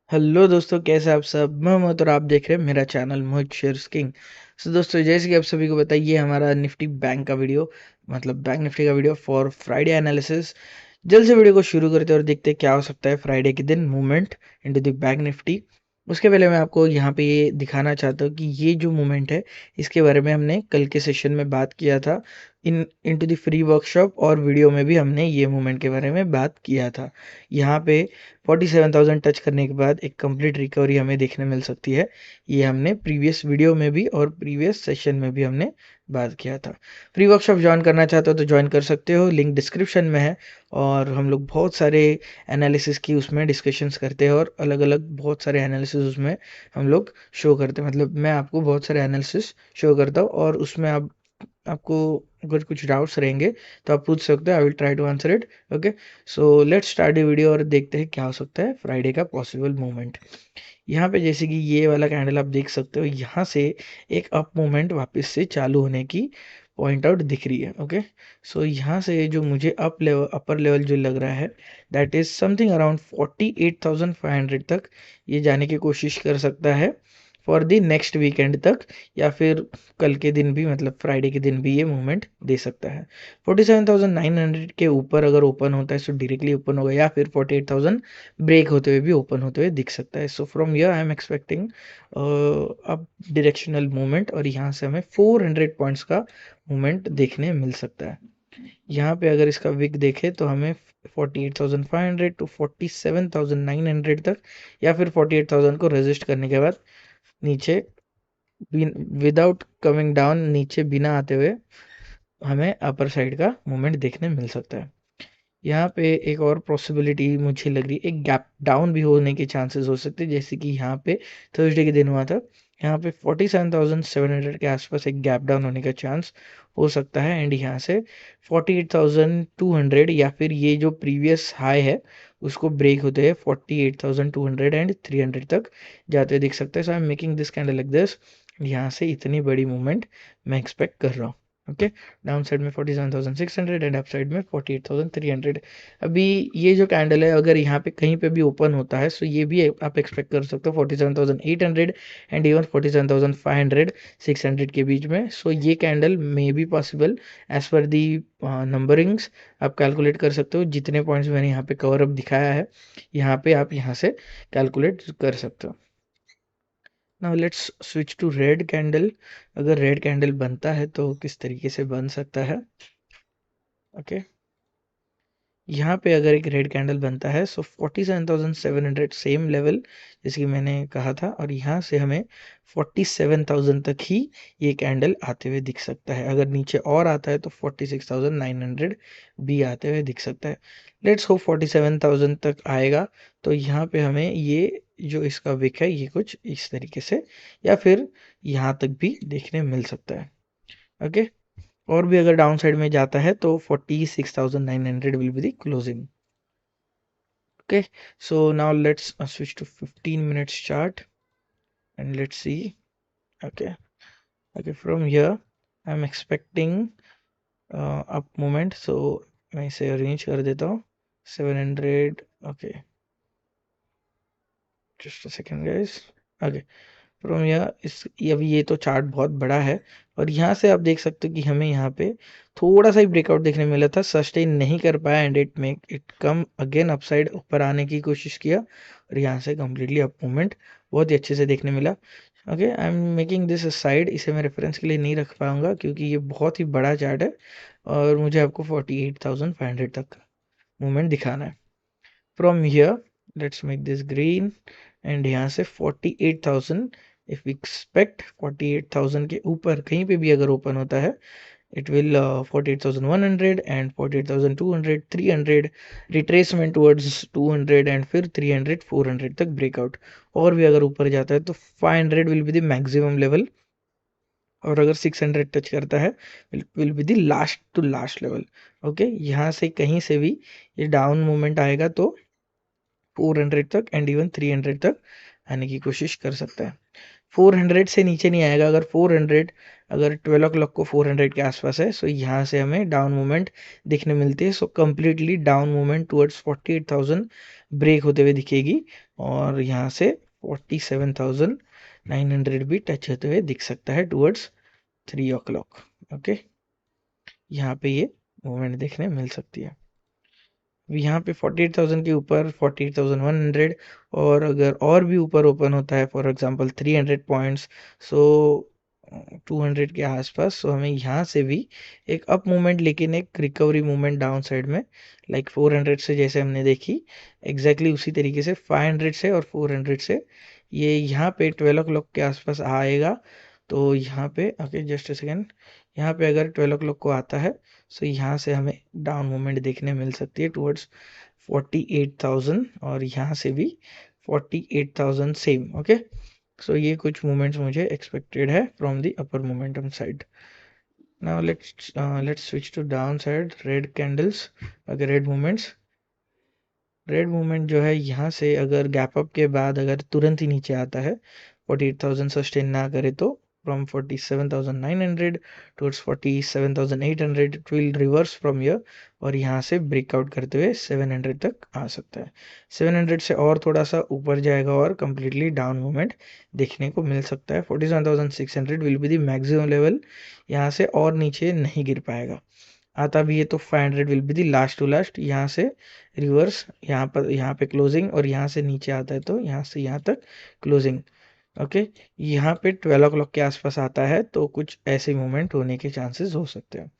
Hello दोस्तों, कैसे आप सब। मैं मोहित और आप देख रहे हैं मेरा चैनल मोहित शेयर्स किंग। सो दोस्तों, जैसे कि आप सभी को बताइए, हमारा निफ्टी बैंक का वीडियो मतलब बैंक निफ्टी का वीडियो फॉर फ्राइडे एनालिसिस। जल्द से वीडियो को शुरू करते हैं और देखते हैं क्या हो सकता है फ्राइडे के दिन movement into the bank Nifty. उसके पहले मैं आपको यहाँ पे ये दिखाना चाहता हूँ कि ये जो मूवमेंट है इसके बारे में हमने कल के सेशन में बात किया था इनटू द फ्री वर्कशॉप, और वीडियो में भी हमने ये मूवमेंट के बारे में बात किया था। यहाँ पे 47,000 टच करने के बाद एक कंप्लीट रिकवरी हमें देखने मिल सकती है। ये हमने प्रीवियस वीडियो में भी और प्रीवियस सेशन में भी हमने बात किया था। फ्री वर्कशॉप ज्वाइन करना चाहते हो तो ज्वाइन कर सकते हो, लिंक डिस्क्रिप्शन में है। और हम लोग बहुत सारे एनालिसिस की उसमें डिस्कशंस करते हैं और अलग अलग बहुत सारे एनालिसिस उसमें हम लोग शो करते हैं। मतलब मैं आपको बहुत सारे एनालिसिस शो करता हूँ और उसमें आपको अगर कुछ डाउट्स रहेंगे तो आप पूछ सकते हो। I will try to answer it. Okay, so let's start the video और देखते हैं क्या हो सकता है फ्राइडे का पॉसिबल मूवमेंट। यहाँ पे जैसे कि ये वाला कैंडल आप देख सकते हो, यहाँ से एक अप मूवमेंट वापस से चालू होने की पॉइंट आउट दिख रही है। ओके, सो यहाँ से जो मुझे अपर लेवल जो लग रहा है, दैट इज समथिंग अराउंड 48,500 तक ये जाने की कोशिश कर सकता है फॉर द नेक्स्ट वीकेंड तक, या फिर कल के दिन भी, मतलब फ्राइडे के दिन भी ये मूवमेंट दे सकता है। 47,900 के ऊपर अगर ओपन होता है तो डायरेक्टली ओपन होगा, या फिर 48,000 ब्रेक होते हुए भी ओपन होते हुए दिख सकता है। So from here I am expecting up directional movement, और यहाँ से हमें 400 पॉइंट्स का मूवमेंट देखने मिल सकता है। यहाँ पे अगर इसका विक देखें तो हमें 48,500 टू 47,900 तक, या फिर 48,000 को रेजिस्ट करने के बाद नीचे विदाउट कमिंग डाउन, नीचे बिना आते हुए हमें अपर साइड का मूवमेंट देखने मिल सकता है। यहाँ पे एक और पॉसिबिलिटी मुझे लग रही है, एक गैप डाउन भी होने के चांसेस हो सकते हैं, जैसे कि यहाँ पे थर्सडे के दिन हुआ था। यहाँ पे 47,700 के आसपास एक गैप डाउन होने का चांस हो सकता है, एंड यहाँ से 48,200 या फिर ये जो प्रीवियस हाई है उसको ब्रेक होते हैं 48,200 एंड 300 तक जाते हुए दिख सकते हैं। So I am making this candle like this. यहाँ से इतनी बड़ी मूवमेंट मैं एक्सपेक्ट कर रहा हूँ। ओके, डाउन साइड में 47,600 एंड अप साइड में 48,300। अभी ये जो कैंडल है अगर यहाँ पे कहीं पे भी ओपन होता है, सो ये भी आप एक्सपेक्ट कर सकते हो 47,800 एंड इवन 47,500 600 के बीच में। सो ये candle may be possible as per the numberings. आप कैलकुलेट कर सकते हो जितने पॉइंट्स मैंने यहाँ पे कवर अप दिखाया है, यहाँ पे आप यहाँ से कैलकुलेट कर सकते हो। Now let's switch to red candle. अगर रेड कैंडल बनता है तो किस तरीके से बन सकता है। ओके, यहाँ पे अगर एक रेड कैंडल बनता है सो 47,700 सेम लेवल जैसे कि मैंने कहा था, और यहाँ से हमें 47,000 तक ही ये कैंडल आते हुए दिख सकता है। अगर नीचे और आता है तो 46,900 भी आते हुए दिख सकता है। लेट्स होप 47,000 तक आएगा, तो यहाँ पे हमें ये जो इसका विक है ये कुछ इस तरीके से, या फिर यहाँ तक भी देखने मिल सकता है। ओके, और भी अगर डाउन साइड में जाता है तो 46,900 will be the closing. Okay, so now let's switch to 15 minutes chart and let's see. Okay, okay, from here I am expecting up moment. So मैं इसे अरेंज कर देता हूँ 700। Okay, just a second guys. Okay, from यहाँ इस अभी ये तो चार्ट बहुत बड़ा है, और यहाँ से आप देख सकते हो कि हमें यहाँ पे थोड़ा सा ही ब्रेकआउट देखने मिला था, सस्टेन नहीं कर पाया and it make it come again upside, ऊपर आने की कोशिश किया, और यहाँ से कम्प्लीटली अप मूवमेंट बहुत ही अच्छे से देखने मिला। Okay, I am making this side, इसे मैं रेफरेंस के लिए नहीं रख पाऊंगा क्योंकि ये बहुत ही बड़ा चार्ट है और मुझे आपको 48,500 तक का मूवमेंट दिखाना है। From here let's make this green, and यहाँ से 48,000, इफ वी एक्सपेक्ट 48,000 के ऊपर कहीं पे भी अगर ओपन होता है, it will 48,100 and 48,200 300 retracement towards 200 and फिर 300 400 तक ब्रेकआउट। और भी अगर ऊपर जाता है तो 500 will be the maximum level, और अगर 600 टच करता है will be the last to last level. Okay, यहाँ से कहीं से भी ये डाउन मूवमेंट आएगा तो 400 तक एंड इवन 300 तक आने की कोशिश कर सकता है। 400 से नीचे नहीं आएगा। अगर 400, अगर 12 o'clock को 400 के आसपास है, सो यहाँ से हमें डाउन मूवमेंट दिखने मिलती है। So completely down movement towards 48,000 break होते हुए दिखेगी, और यहाँ से 47,900 भी टच होते हुए दिख सकता है टुवर्ड्स 3 o'clock। ओके, यहाँ पे ये मूवमेंट देखने मिल सकती है। यहाँ पे 48,000 के ऊपर 48,100, और अगर और भी ऊपर ओपन होता है, फॉर एग्जांपल 300 पॉइंट्स, सो 200 के आसपास, सो हमें यहाँ से भी एक अप मूवमेंट, लेकिन एक रिकवरी मूवमेंट डाउन साइड में, लाइक 400 से जैसे हमने देखी, एग्जैक्टली उसी तरीके से 500 से और 400 से ये यहाँ पे 12 o'clock के आसपास आएगा। तो यहाँ पे ओके, जस्ट अ सेकेंड, यहाँ पे अगर 12 o'clock को आता है, सो यहाँ से हमें डाउन मूवमेंट देखने मिल सकती है टुवर्ड्स 48,000, और यहाँ से भी 48,000 सेम। ओके, सो ये कुछ मूवमेंट्स मुझे एक्सपेक्टेड है from the upper momentum side. Now let's switch to down side, red candles, अगर रेड मूवमेंट्स। रेड मूवमेंट जो है, यहाँ से अगर गैप अप के बाद अगर तुरंत ही नीचे आता है, 48,000 सस्टेन ना करे, तो from 47,900 towards 47,800 it will reverse from here, और यहाँ से ब्रेकआउट करते हुए 700 तक आ सकता है। 700 से और थोड़ा सा ऊपर जाएगा और कंप्लीटली डाउन मूवमेंट देखने को मिल सकता है। 47,600 will be the maximum level, यहाँ से और नीचे नहीं गिर पाएगा। आता भी है तो 500 will be the last to last, यहाँ से रिवर्स, यहाँ पे क्लोजिंग, और यहाँ से नीचे आता है तो यहाँ से यहाँ तक क्लोजिंग। ओके, यहाँ पे 12 o'clock के आसपास आता है तो कुछ ऐसे मूवमेंट होने के चांसेस हो सकते हैं।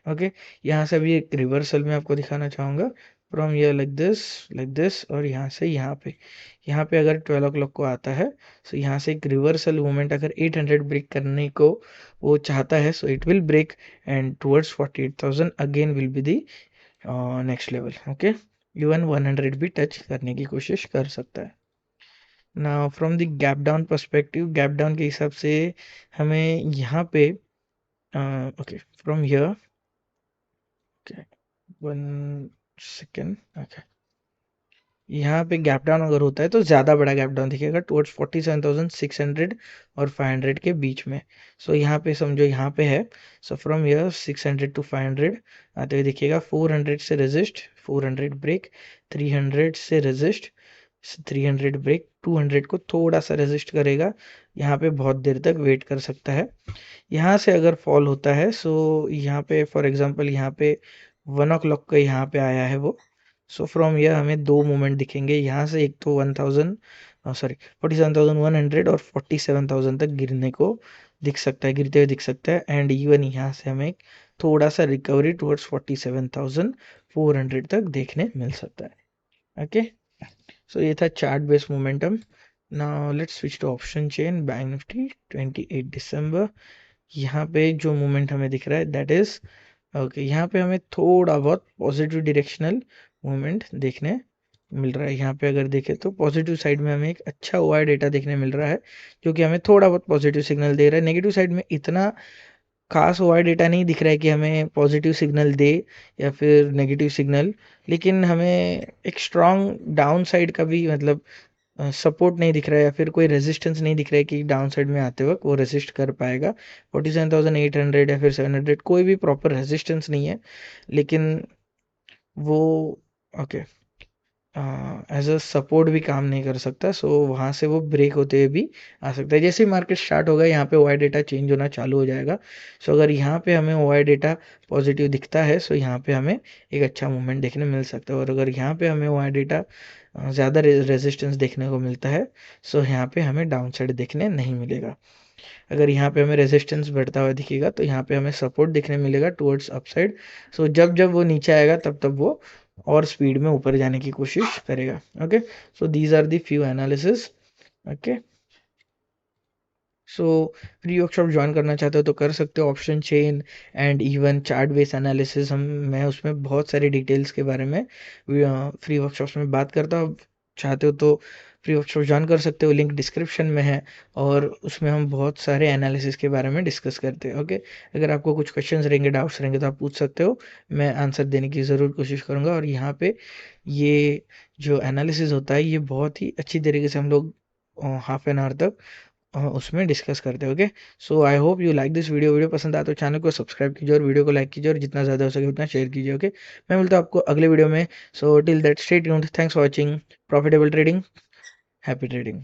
ओके, यहाँ से अभी एक रिवर्सल में आपको दिखाना चाहूँगा, फ्रॉम ये लाइक दिस, और यहाँ पे अगर 12 o'clock को आता है, सो यहाँ से एक रिवर्सल मूवमेंट, अगर 800 ब्रेक करने को वो चाहता है, so it will break and towards 48,000 again will be the next level. Okay, even 100 भी टच करने की कोशिश कर सकता है। ना from the gap down perspective, gap down के हिसाब से हमें यहाँ पे okay, from here, okay, 1 second, okay, यहाँ पे गैप डाउन अगर होता है तो ज़्यादा बड़ा गैप डाउन दिखेगा टुवर्ड्स 47,600 और 500 के बीच में। सो यहाँ पे समझो यहाँ पे है, सो फ्रॉम हियर 600 टू 500 आते हुए दिखेगा। 400 से रेजिस्ट, 400 ब्रेक, 300 से रेजिस्ट, 300 ब्रेक, 200 को थोड़ा सा रेजिस्ट करेगा, यहाँ पे बहुत देर तक वेट कर सकता है। यहाँ से अगर फॉल होता है, सो यहाँ पे फॉर एग्जांपल यहाँ पे 1 o'clock का यहाँ पे आया है वो, सो फ्रॉम ये हमें दो मोमेंट दिखेंगे। यहाँ से एक तो 1000 सॉरी 47,100 और 47,000 तक गिरने को दिख सकता है, गिरते हुए दिख सकता है। एंड इवन यहाँ से हमें थोड़ा सा रिकवरी टुवर्ड्स 47,400 तक देखने मिल सकता है। ओके, सो ये था chart based momentum. Now let's switch to option chain, bank Nifty 28 दिसंबर। यहाँ पे जो मूवमेंट हमें दिख रहा है दैट इज ओके, यहाँ पे हमें थोड़ा बहुत पॉजिटिव डायरेक्शनल मूवमेंट देखने मिल रहा है। यहाँ पे अगर देखें तो पॉजिटिव साइड में हमें एक अच्छा ओआई डेटा देखने मिल रहा है, जो कि हमें थोड़ा बहुत पॉजिटिव सिग्नल दे रहा है। नेगेटिव साइड में इतना खास ओआई डेटा नहीं दिख रहा है कि हमें पॉजिटिव सिग्नल दे या फिर नेगेटिव सिग्नल, लेकिन हमें एक स्ट्रॉन्ग डाउन साइड का भी मतलब सपोर्ट नहीं दिख रहा है, या फिर कोई रेजिस्टेंस नहीं दिख रहा है कि डाउन साइड में आते वक्त वो रेजिस्ट कर पाएगा। 47,800 या फिर 700 कोई भी प्रॉपर रेजिस्टेंस नहीं है, लेकिन वो ओके एज अ सपोर्ट भी काम नहीं कर सकता। सो वहाँ से वो ब्रेक होते हुए भी आ सकता है। जैसे ही मार्केट स्टार्ट होगा, यहाँ पे ओआई डेटा चेंज होना चालू हो जाएगा। सो अगर यहाँ पे हमें ओआई डेटा पॉजिटिव दिखता है, सो यहाँ पे हमें एक अच्छा मूवमेंट देखने मिल सकता है। और अगर यहाँ पे हमें ओआई डेटा ज़्यादा रेजिस्टेंस देखने को मिलता है, सो यहाँ पे हमें डाउन साइड देखने नहीं मिलेगा। अगर यहाँ पे हमें रेजिस्टेंस बढ़ता हुआ दिखेगा, तो यहाँ पे हमें सपोर्ट देखने मिलेगा टुवर्ड्स अपसाइड। सो जब जब वो नीचे आएगा, तब तब वो और स्पीड में ऊपर जाने की कोशिश करेगा। Okay, so these are the few analysis. Okay, so free workshop join करना चाहते हो तो कर सकते हो, option chain and even chart base analysis. मैं उसमें बहुत सारे डिटेल्स के बारे में फ्री वर्कशॉप्स में बात करता हूँ। चाहते हो तो फ्री वर्कशॉप ज्वाइन कर सकते हो, लिंक डिस्क्रिप्शन में है, और उसमें हम बहुत सारे एनालिसिस के बारे में डिस्कस करते हैं। ओके, अगर आपको कुछ क्वेश्चंस रहेंगे, डाउट्स रहेंगे, तो आप पूछ सकते हो, मैं आंसर देने की ज़रूर कोशिश करूँगा। और यहाँ पे ये जो एनालिसिस होता है, ये बहुत ही अच्छी तरीके से हम लोग हाफ एन आवर तक उसमें डिस्कस करते हैं। Okay, so I hope you like this video पसंद आया तो चैनल को सब्सक्राइब कीजिए और वीडियो को लाइक कीजिए और जितना ज़्यादा हो सके उतना शेयर कीजिए। ओके, मैं मिलता हूँ आपको अगले वीडियो में। So till that stay tuned, thanks for watching, profitable trading, happy trading.